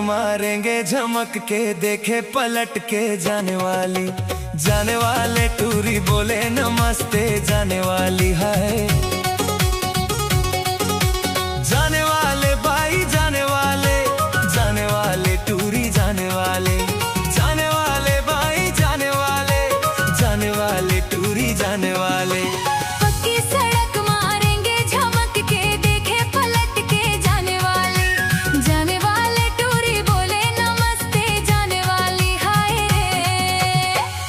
मारेंगे झमक के, देखे पलट के जाने वाली। जाने वाले टूरी बोले नमस्ते जाने वाली है। जाने वाले भाई जाने वाले टूरी जाने वाले। जाने वाले भाई जाने वाले टूरी जाने वाले। पक्की सड़क मारेंगे झमक के, देखे पलट के जाने वाले। जाने वाले टूरी बोले नमस्ते जाने वाली हाय रे।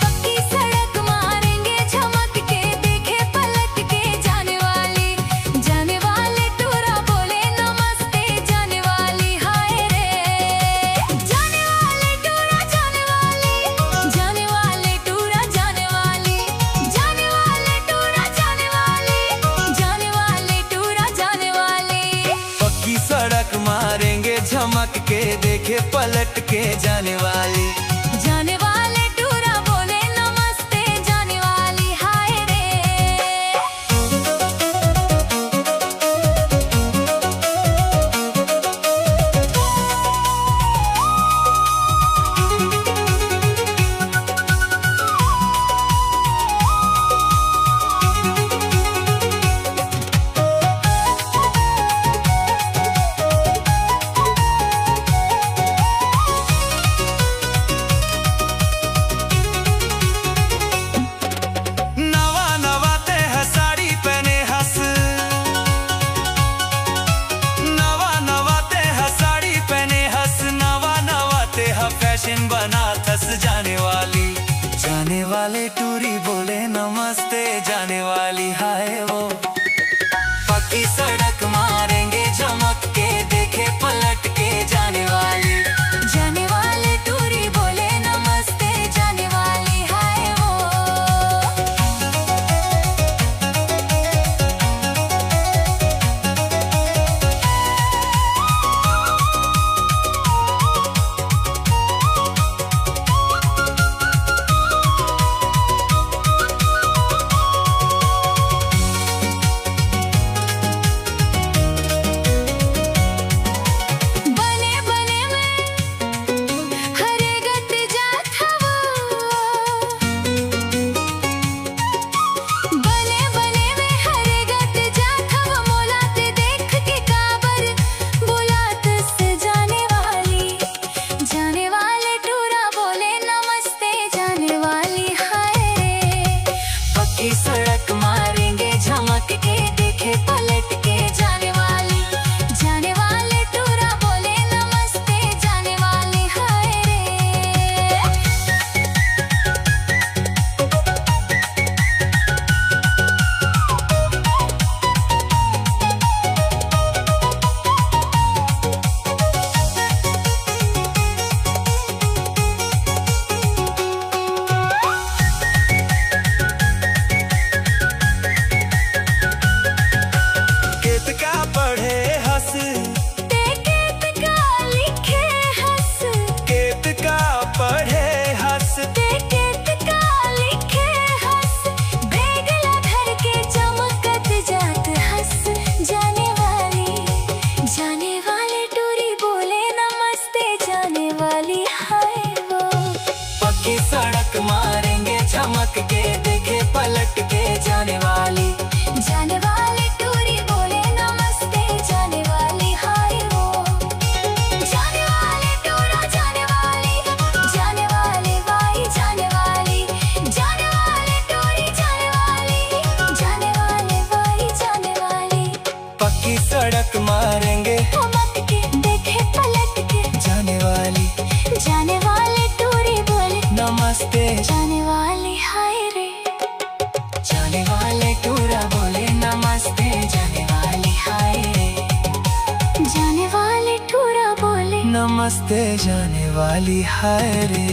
पक्की सड़क मारेंगे झमक के, देखे पलट के जाने वाली। जाने वाले टूरा बोले नमस्ते जाने वाली हाय रे। जाने वाले टूरा जाने वाली, जाने वाले टूरा जाने वाली। जाने वाले टूरा जाने वाली, जाने वाले टूरा जाने वाली। पक्की सड़क मारेंगे झमक के, देखे पलट के जाने वाली। जाने वाले टूरा बोले नमस्ते जाने वाली हाय रे। नवा नवाते है साड़ी पहने हंस। नवा नवाते है साड़ी पहने हंस। नवा नवाते है फैशन बना थस जाने वाली। जाने वाले टूरी बोले नमस्ते जाने वाली हाय वो। पक्की सड़क मारेंगे झमक के, देखे पलट के जाने वाली। जाने वाले टूरी बोले नमस्ते जाने वाली हाय वो। बने बने में हरे गत जात हवो। बने बने में हरे गत जात हवो। मोलाते देख के काबर बुलात से जाने वाली। जाने वाले टूरा बोले नमस्ते जाने वाली हाय रे। पक्की सड़क मारेंगे झमक के, देखे पलट के जाने वाली। जाने वाले टूरा बोले नमस्ते जाने वाली हाय रे। केत का पढ़े हंस। केत का लिखे हंस। केत का पढ़े हंस। केत का लिखे हंस। बेगला धर के चमकत जात हंस जाने वाली। जाने वाले टूरी बोले नमस्ते जाने वाली हाय वो। पक्की सड़क मारेंगे झमक के, देखे पलट के जाने वाली। जाने वाले टूरी बोले नमस्ते जाने वाली हाय वो। जाने वाले टूरा जाने वाली, जाने वाले भाई जाने वाली। जाने वाले टूरी जाने वाली, जाने वाले भाई जाने वाली। पक्की सड़क मारेंगे झमक के, देखे पलट के जाने वाली। जाने वाले टूरी बोले नमस्ते जाने वाली हाय रे। जाने वाले टूरा बोले नमस्ते जाने वाली हाय रे। जाने वाले टूरा बोले नमस्ते जाने वाली हाय रे।